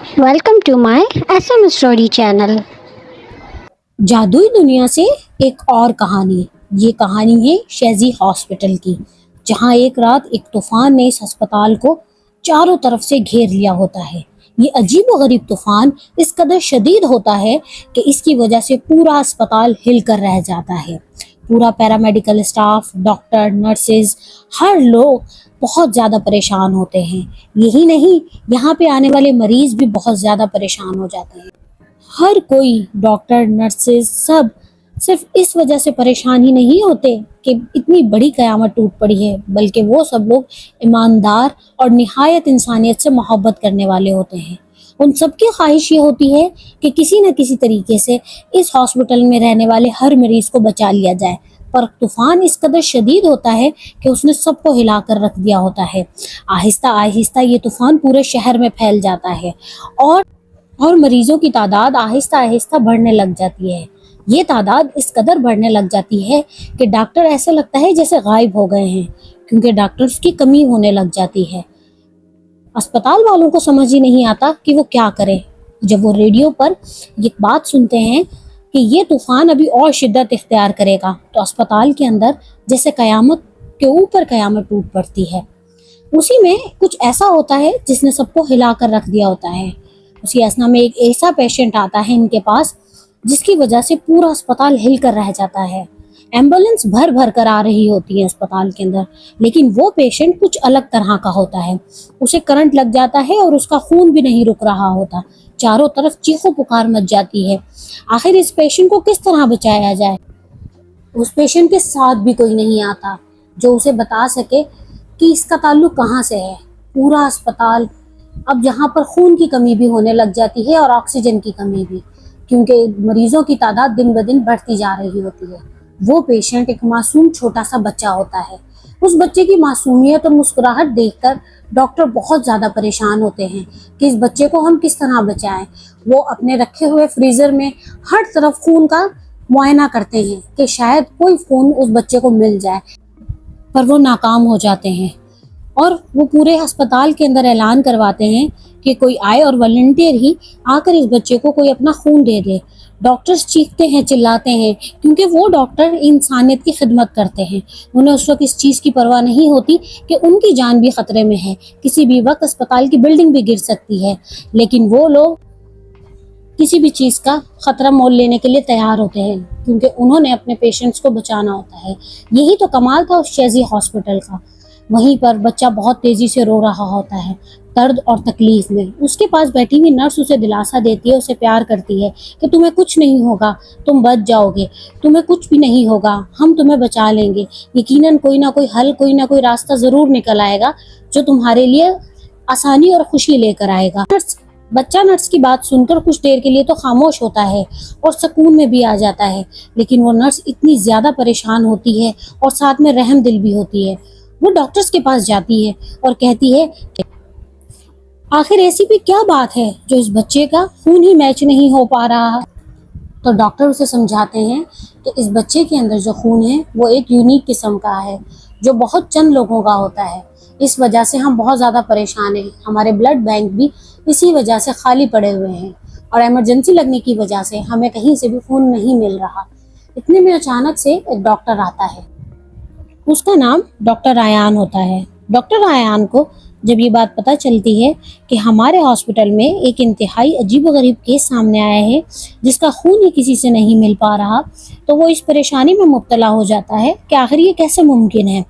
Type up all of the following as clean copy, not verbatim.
Welcome to my SM Story channel. جادوئی دنیا سے ایک اور کہانی. یہ کہانی ہے شیزی ہاسپٹل کی، جہاں ایک رات ایک طوفان نے اس ہسپتال کو چاروں طرف سے گھیر لیا ہوتا ہے. یہ عجیب و غریب طوفان اس قدر شدید ہوتا ہے کہ اس کی وجہ سے پورا ہسپتال ہل کر رہ جاتا ہے. پورا پیرامیڈیکل اسٹاف، ڈاکٹر، نرسز، ہر لوگ بہت زیادہ پریشان ہوتے ہیں. یہی نہیں، یہاں پہ آنے والے مریض بھی بہت زیادہ پریشان ہو جاتے ہیں. ہر کوئی، ڈاکٹر، نرسز، سب صرف اس وجہ سے پریشان ہی نہیں ہوتے کہ اتنی بڑی قیامت ٹوٹ پڑی ہے، بلکہ وہ سب لوگ ایماندار اور نہایت انسانیت سے محبت کرنے والے ہوتے ہیں. ان سب کی خواہش یہ ہوتی ہے کہ کسی نہ کسی طریقے سے اس ہاسپٹل میں رہنے والے ہر مریض کو بچا لیا جائے. پر طوفان اس قدر شدید ہوتا ہے کہ اس نے سب کو ہلا کر رکھ دیا ہوتا ہے. آہستہ آہستہ یہ طوفان پورے شہر میں پھیل جاتا ہے اور مریضوں کی تعداد آہستہ آہستہ بڑھنے لگ جاتی ہے. یہ تعداد اس قدر بڑھنے لگ جاتی ہے کہ ڈاکٹر ایسا لگتا ہے جیسے غائب ہو گئے ہیں، کیونکہ ڈاکٹرز کی کمی ہونے لگ جاتی ہے. اسپتال والوں کو سمجھ ہی نہیں آتا کہ وہ کیا کریں. جب وہ ریڈیو پر یہ بات سنتے ہیں کہ یہ طوفان ابھی اور شدت اختیار کرے گا، تو اسپتال کے اندر جیسے قیامت کے اوپر قیامت ٹوٹ پڑتی ہے. اسی میں کچھ ایسا ہوتا ہے جس نے سب کو ہلا کر رکھ دیا ہوتا ہے. اسی اثنا میں ایک ایسا پیشنٹ آتا ہے ان کے پاس جس کی وجہ سے پورا اسپتال ہل کر رہ جاتا ہے. ایمبولینس بھر بھر کر آ رہی ہوتی ہے اسپتال کے اندر، لیکن وہ پیشنٹ کچھ الگ طرح کا ہوتا ہے. اسے کرنٹ لگ جاتا ہے اور اس کا خون بھی نہیں رک رہا ہوتا. چاروں طرف چیخو پکار مچ جاتی ہے. آخر اس پیشنٹ کو کس طرح بچایا جائے؟ اس پیشنٹ کے ساتھ بھی کوئی نہیں آتا جو اسے بتا سکے کہ اس کا تعلق کہاں سے ہے. پورا اسپتال اب جہاں پر خون کی کمی بھی ہونے لگ جاتی ہے اور آکسیجن کی کمی بھی، کیونکہ مریضوں کی تعداد دن بدن بڑھتی جا رہی ہوتی ہے. وہ پیشنٹ ایک معصوم چھوٹا سا بچہ ہوتا ہے. اس بچے کی معصومیت اور مسکراہٹ دیکھ کر ڈاکٹر بہت زیادہ پریشان ہوتے ہیں کہ اس بچے کو ہم کس طرح بچائیں. وہ اپنے رکھے ہوئے فریزر میں ہر طرف خون کا معائنہ کرتے ہیں کہ شاید کوئی خون اس بچے کو مل جائے، پر وہ ناکام ہو جاتے ہیں. اور وہ پورے ہسپتال کے اندر اعلان کرواتے ہیں کہ کوئی آئے اور والنٹیئر ہی آ کر اس بچے کو کوئی اپنا خون دے دے. ڈاکٹرز چیختے ہیں، چلاتے ہیں، کیونکہ وہ ڈاکٹر انسانیت کی خدمت کرتے ہیں. انہیں اس وقت اس چیز کی پرواہ نہیں ہوتی کہ ان کی جان بھی خطرے میں ہے، کسی بھی وقت اسپتال کی بلڈنگ بھی گر سکتی ہے، لیکن وہ لوگ کسی بھی چیز کا خطرہ مول لینے کے لیے تیار ہوتے ہیں، کیونکہ انہوں نے اپنے پیشنٹس کو بچانا ہوتا ہے. یہی تو کمال تھا اس شیزی ہاسپٹل کا. وہیں پر بچہ بہت تیزی سے رو رہا ہوتا ہے، درد اور تکلیف میں. اس کے پاس بیٹھی ہوئی نرس اسے دلاسا دیتی ہے، اسے پیار کرتی ہے کہ تمہیں کچھ نہیں ہوگا، تم بچ جاؤ گے، تمہیں کچھ بھی نہیں ہوگا، ہم تمہیں بچا لیں گے. یقیناً کوئی نہ کوئی حل، کوئی نہ کوئی راستہ ضرور نکل آئے گا جو تمہارے لیے آسانی اور خوشی لے کر آئے گا. بچہ نرس کی بات سن کر کچھ دیر کے لیے تو خاموش ہوتا ہے اور سکون میں بھی آ جاتا ہے، لیکن وہ نرس اتنی زیادہ پریشان ہوتی ہے اور ساتھ میں رحم دل بھی ہوتی ہے. وہ ڈاکٹرز کے پاس جاتی ہے اور کہتی ہے کہ آخر ایسی بھی کیا بات ہے جو اس بچے کا خون ہی میچ نہیں ہو پا رہا. تو ڈاکٹر اسے سمجھاتے ہیں کہ اس بچے کے اندر جو خون ہے وہ ایک یونیک قسم کا ہے جو بہت چند لوگوں کا ہوتا ہے. اس وجہ سے ہم بہت زیادہ پریشان ہیں. ہمارے بلڈ بینک بھی اسی وجہ سے خالی پڑے ہوئے ہیں اور ایمرجنسی لگنے کی وجہ سے ہمیں کہیں سے بھی خون نہیں مل رہا. اتنے میں اچانک سے ایک ڈاکٹر آتا ہے. اس کا نام ڈاکٹر ریان ہوتا ہے. ڈاکٹر ریان کو جب یہ بات پتہ چلتی ہے کہ ہمارے ہاسپٹل میں ایک انتہائی عجیب و غریب کیس سامنے آیا ہے جس کا خون ہی کسی سے نہیں مل پا رہا، تو وہ اس پریشانی میں مبتلا ہو جاتا ہے کہ آخر یہ کیسے ممکن ہے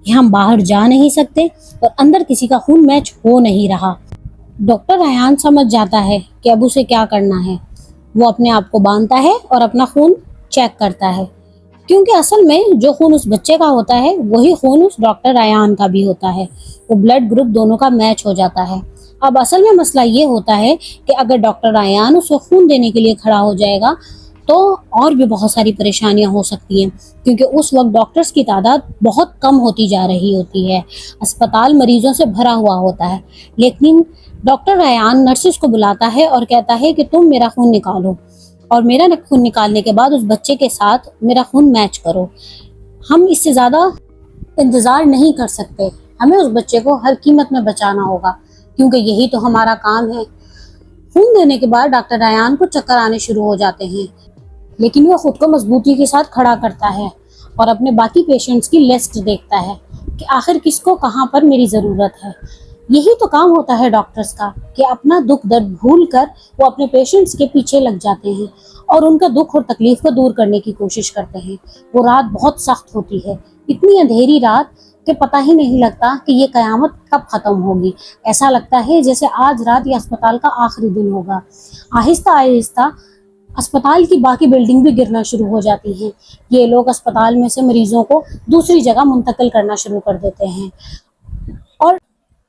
کہ ہم باہر جا نہیں سکتے اور اندر کسی کا خون میچ ہو نہیں رہا. ڈاکٹر ریان سمجھ جاتا ہے کہ اب اسے کیا کرنا ہے. وہ اپنے آپ کو باندھتا ہے اور اپنا خون چیک کرتا ہے، کیونکہ اصل میں جو خون اس بچے کا ہوتا ہے وہی خون اس ڈاکٹر ریان کا بھی ہوتا ہے. وہ بلڈ گروپ دونوں کا میچ ہو جاتا ہے. اب اصل میں مسئلہ یہ ہوتا ہے کہ اگر ڈاکٹر ریان اس کو خون دینے کے لیے کھڑا ہو جائے گا تو اور بھی بہت ساری پریشانیاں ہو سکتی ہیں، کیونکہ اس وقت ڈاکٹرز کی تعداد بہت کم ہوتی جا رہی ہوتی ہے، اسپتال مریضوں سے بھرا ہوا ہوتا ہے. لیکن ڈاکٹر ریان نرسز کو بلاتا ہے اور کہتا ہے کہ تم میرا خون نکالو اور میرا خون نکالنے کے بعد اس بچے کے ساتھ میرا خون میچ کرو. ہم اس سے زیادہ انتظار نہیں کر سکتے، ہمیں اس بچے کو ہر قیمت میں بچانا ہوگا، کیونکہ یہی تو ہمارا کام ہے. خون دینے کے بعد ڈاکٹر ایان کو چکر آنے شروع ہو جاتے ہیں، لیکن وہ خود کو مضبوطی کے ساتھ کھڑا کرتا ہے اور اپنے باقی پیشنٹس کی لسٹ دیکھتا ہے کہ آخر کس کو کہاں پر میری ضرورت ہے۔ یہی تو کام ہوتا ہے ڈاکٹرز کا کہ اپنا دکھ درد بھول کر وہ اپنے پیشنٹس کے پیچھے لگ جاتے ہیں اور ان کا دکھ اور تکلیف کو دور کرنے کی کوشش کرتے ہیں۔ وہ رات بہت سخت ہوتی ہے، اتنی اندھیری رات کہ پتہ ہی نہیں لگتا کہ یہ قیامت کب ختم ہوگی۔ ایسا لگتا ہے جیسے آج رات یہ اسپتال کا آخری دن ہوگا۔ آہستہ آہستہ اسپتال کی باقی بلڈنگ بھی گرنا شروع ہو جاتی ہیں۔ یہ لوگ اسپتال میں سے مریضوں کو دوسری جگہ منتقل کرنا شروع کر دیتے ہیں اور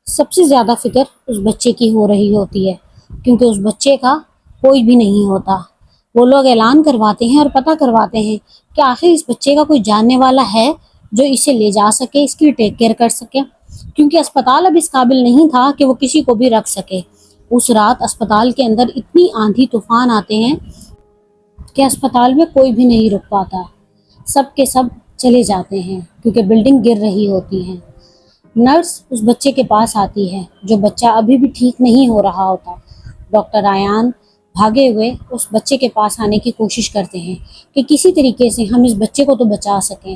سب سے زیادہ فکر اس بچے کی ہو رہی ہوتی ہے، کیونکہ اس بچے کا کوئی بھی نہیں ہوتا۔ وہ لوگ اعلان کرواتے ہیں اور پتہ کرواتے ہیں کہ آخر اس بچے کا کوئی جاننے والا ہے جو اسے لے جا سکے، اس کی ٹیک کیئر کر سکے، کیونکہ اسپتال اب اس قابل نہیں تھا کہ وہ کسی کو بھی رکھ سکے۔ اس رات اسپتال کے اندر اتنی آندھی طوفان آتے ہیں کہ اسپتال میں کوئی بھی نہیں رک پاتا، سب کے سب چلے جاتے ہیں کیونکہ بلڈنگ گر رہی ہوتی ہے۔ نرس اس بچے کے پاس آتی ہے جو بچہ ابھی بھی ٹھیک نہیں ہو رہا ہوتا۔ ڈاکٹر ایان بھاگے ہوئے اس بچے کے پاس آنے کی کوشش کرتے ہیں کہ کسی طریقے سے ہم اس بچے کو تو بچا سکیں۔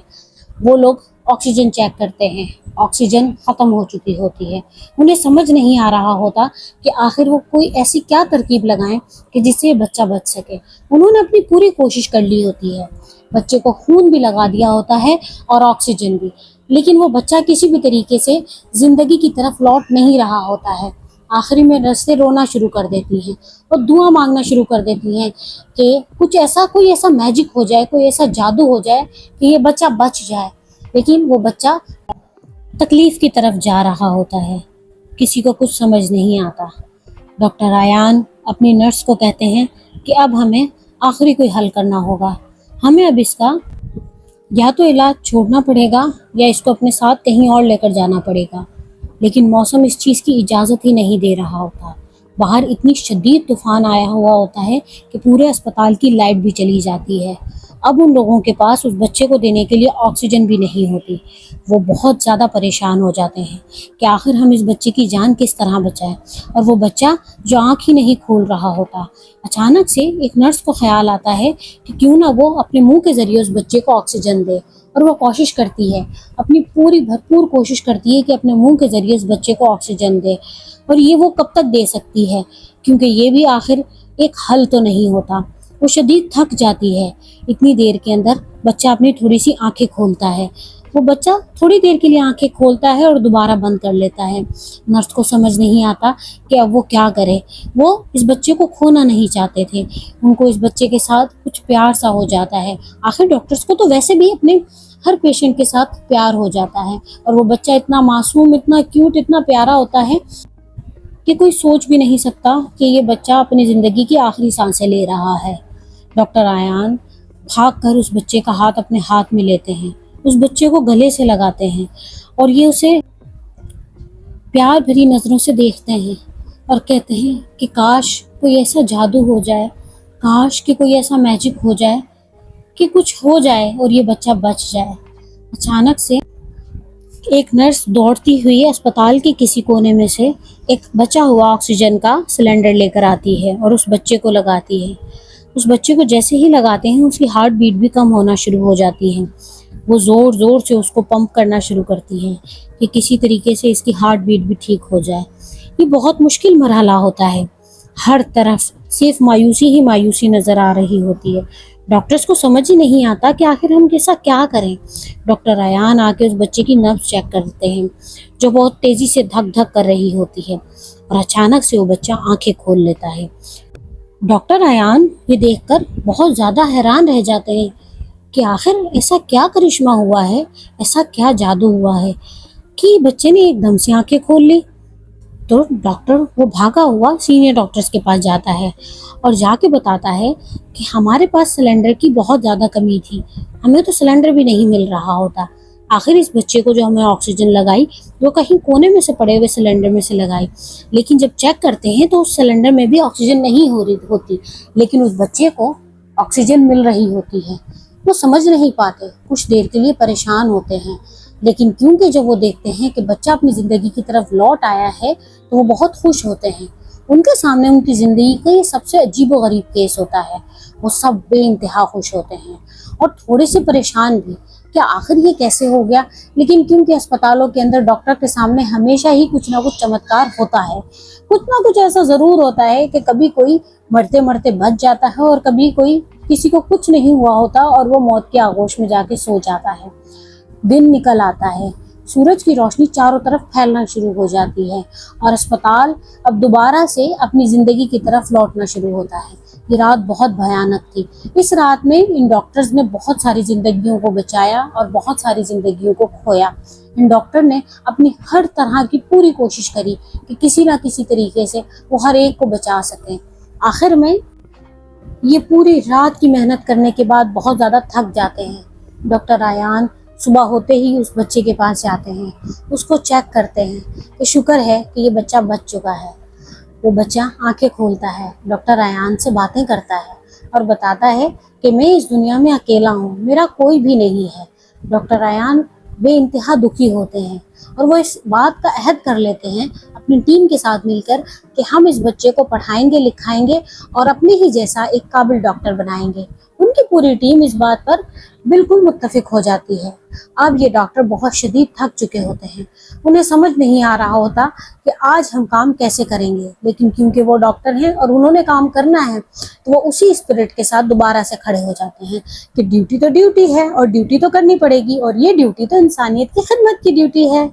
وہ لوگ آکسیجن چیک کرتے ہیں، آکسیجن ختم ہو چکی ہوتی ہے۔ انہیں سمجھ نہیں آ رہا ہوتا کہ آخر وہ کوئی ایسی کیا ترکیب لگائیں کہ جس سے بچہ بچ سکے۔ انہوں نے اپنی پوری کوشش کر لی ہوتی ہے، بچے کو خون بھی لگا دیا ہوتا ہے اور آکسیجن بھی، لیکن وہ بچہ کسی بھی طریقے سے زندگی کی طرف لوٹ نہیں رہا ہوتا ہے۔ آخری میں نرسیں رونا شروع کر دیتی ہیں اور دعا مانگنا شروع کر دیتی ہیں کہ کوئی ایسا میجک ہو جائے، کوئی ایسا جادو ہو جائے کہ یہ بچہ بچ جائے، لیکن وہ بچہ تکلیف کی طرف جا رہا ہوتا ہے۔ کسی کو کچھ سمجھ نہیں آتا۔ ڈاکٹر ایان اپنی نرس کو کہتے ہیں کہ اب ہمیں آخری کوئی حل کرنا ہوگا، ہمیں اب اس کا یا تو علاج چھوڑنا پڑے گا یا اس کو اپنے ساتھ کہیں اور لے کر جانا پڑے گا، لیکن موسم اس چیز کی اجازت ہی نہیں دے رہا ہوتا۔ باہر اتنی شدید طوفان آیا ہوا ہوتا ہے کہ پورے اسپتال کی لائٹ بھی چلی جاتی ہے۔ اب ان لوگوں کے پاس اس بچے کو دینے کے لیے آکسیجن بھی نہیں ہوتی۔ وہ بہت زیادہ پریشان ہو جاتے ہیں کہ آخر ہم اس بچے کی جان کس طرح بچائیں، اور وہ بچہ جو آنکھ ہی نہیں کھول رہا ہوتا۔ اچانک سے ایک نرس کو خیال آتا ہے کہ کیوں نہ وہ اپنے منہ کے ذریعے اس بچے کو آکسیجن دے، اور وہ کوشش کرتی ہے، اپنی پوری بھرپور کوشش کرتی ہے کہ اپنے منہ کے ذریعے اس بچے کو آکسیجن دے۔ اور یہ وہ کب تک دے سکتی ہے، کیونکہ یہ بھی آخر ایک حل تو نہیں ہوتا۔ وہ شدید تھک جاتی ہے۔ اتنی دیر کے اندر بچہ اپنی تھوڑی سی آنکھیں کھولتا ہے۔ وہ بچہ تھوڑی دیر کے لیے آنکھیں کھولتا ہے اور دوبارہ بند کر لیتا ہے۔ نرس کو سمجھ نہیں آتا کہ اب وہ کیا کرے۔ وہ اس بچے کو کھونا نہیں چاہتے تھے، ان کو اس بچے کے ساتھ کچھ پیار سا ہو جاتا ہے۔ آخر ڈاکٹرز کو تو ویسے بھی اپنے ہر پیشنٹ کے ساتھ پیار ہو جاتا ہے، اور وہ بچہ اتنا معصوم، اتنا کیوٹ، اتنا پیارا ہوتا ہے کہ کوئی سوچ بھی نہیں سکتا کہ یہ بچہ اپنی زندگی کی آخری سانسیں لے رہا ہے۔ ڈاکٹر ایان بھاگ کر اس بچے کا ہاتھ اپنے ہاتھ میں لیتے ہیں، اس بچے کو گلے سے لگاتے ہیں اور یہ اسے پیار بھری نظروں سے دیکھتے ہیں اور کہتے ہیں کہ کاش کوئی ایسا جادو ہو جائے، کاش کہ کوئی ایسا میجک ہو جائے کہ کچھ ہو جائے اور یہ بچہ بچ جائے۔ اچانک سے ایک نرس دوڑتی ہوئی اسپتال کے کسی کونے میں سے ایک بچا ہوا آکسیجن کا سلنڈر لے کر آتی ہے اور اس بچے کو لگاتی ہے۔ اس بچے کو جیسے ہی لگاتے ہیں اس کی ہارٹ بیٹ بھی کم ہونا شروع ہو جاتی ہے۔ وہ زور زور سے اس کو پمپ کرنا شروع کرتی ہے کہ کسی طریقے سے اس کی ہارٹ بیٹ بھی ٹھیک ہو جائے۔ یہ بہت مشکل مرحلہ ہوتا ہے، ہر طرف صرف مایوسی ہی مایوسی نظر آ رہی ہوتی ہے۔ ڈاکٹرز کو سمجھ ہی نہیں آتا کہ آخر ہم کیسا کیا کریں۔ ڈاکٹر ایان آ کے اس بچے کی نبض چیک کرتے ہیں جو بہت تیزی سے دھک دھک کر رہی ہوتی ہے، اور اچانک سے وہ بچہ آنکھیں کھول لیتا ہے۔ ڈاکٹر ایان یہ دیکھ کر بہت زیادہ حیران رہ جاتے ہیں کہ آخر ایسا کیا کرشمہ ہوا ہے، ایسا کیا جادو ہوا ہے کہ بچے نے ایک دم سے آنکھیں کھول لی۔ تو ڈاکٹر وہ بھاگا ہوا سینئر ڈاکٹرز کے پاس جاتا ہے اور جا کے بتاتا ہے کہ ہمارے پاس سلنڈر کی بہت زیادہ کمی تھی، ہمیں تو سلنڈر بھی نہیں مل رہا ہوتا۔ آخر اس بچے کو جو ہمیں آکسیجن لگائی وہ کہیں کونے میں سے پڑے ہوئے سلنڈر میں سے لگائی، لیکن جب چیک کرتے ہیں تو اس سلنڈر میں بھی آکسیجن نہیں ہوتی، لیکن اس بچے کو آکسیجن مل رہی ہوتی ہے۔ وہ سمجھ نہیں پاتے، کچھ دیر کے لیے پریشان ہوتے ہیں، لیکن کیونکہ جب وہ دیکھتے ہیں کہ بچہ اپنی زندگی کی طرف لوٹ آیا ہے تو وہ بہت خوش ہوتے ہیں ان کے سامنے ان کی زندگی کا یہ سب سے عجیب و غریب کیس ہوتا ہے۔ وہ سب بے انتہا خوش ہوتے ہیں اور تھوڑے سے پریشان بھی کہ آخر یہ کیسے ہو گیا، لیکن کیونکہ اسپتالوں کے اندر ڈاکٹر کے سامنے ہمیشہ ہی کچھ نہ کچھ چمتکار ہوتا ہے، کچھ نہ کچھ ایسا ضرور ہوتا ہے کہ کبھی کوئی مرتے مرتے بچ جاتا ہے اور کبھی کوئی کسی کو کچھ نہیں ہوا ہوتا اور وہ موت کے آغوش میں جا کے سو جاتا ہے۔ دن نکل آتا ہے، سورج کی روشنی چاروں طرف پھیلنا شروع ہو جاتی ہے اور اسپتال اب دوبارہ سے اپنی زندگی کی طرف لوٹنا شروع ہوتا ہے۔ یہ رات بہت بھیانک تھی۔ اس رات میں ان ڈاکٹرز نے بہت ساری زندگیوں کو بچایا اور بہت ساری زندگیوں کو کھویا۔ ان ڈاکٹر نے اپنی ہر طرح کی پوری کوشش کری کہ کسی نہ کسی طریقے سے وہ ہر ایک کو بچا سکیں۔ آخر میں یہ پوری رات کی محنت کرنے کے بعد بہت زیادہ تھک جاتے ہیں۔ ڈاکٹر ریان صبح ہوتے ہی اس بچے کے پاس جاتے ہیں، اس کو چیک کرتے ہیں کہ شکر ہے کہ یہ بچہ بچ چکا ہے۔ وہ بچہ آنکھیں کھولتا ہے، ڈاکٹر ریان سے باتیں کرتا ہے اور بتاتا ہے کہ میں اس دنیا میں اکیلا ہوں، میرا کوئی بھی نہیں ہے۔ ڈاکٹر ریان بے انتہا دکھی ہوتے ہیں اور وہ اس بات کا عہد کر لیتے ہیں اپنی ٹیم کے ساتھ مل کر کہ ہم اس بچے کو پڑھائیں گے، لکھائیں گے اور اپنے ہی جیسا ایک قابل ڈاکٹر بنائیں گے۔ ان کی پوری ٹیم اس بات پر بالکل متفق ہو جاتی ہے۔ اب یہ ڈاکٹر بہت شدید تھک چکے ہوتے ہیں، انہیں سمجھ نہیں آ رہا ہوتا کہ آج ہم کام کیسے کریں گے، لیکن کیونکہ وہ ڈاکٹر ہیں اور انہوں نے کام کرنا ہے تو وہ اسی اسپرٹ کے ساتھ دوبارہ سے کھڑے ہو جاتے ہیں کہ ڈیوٹی تو ڈیوٹی ہے اور ڈیوٹی تو کرنی پڑے گی، اور یہ ڈیوٹی تو انسانیت کی خدمت کی ڈیوٹی ہے۔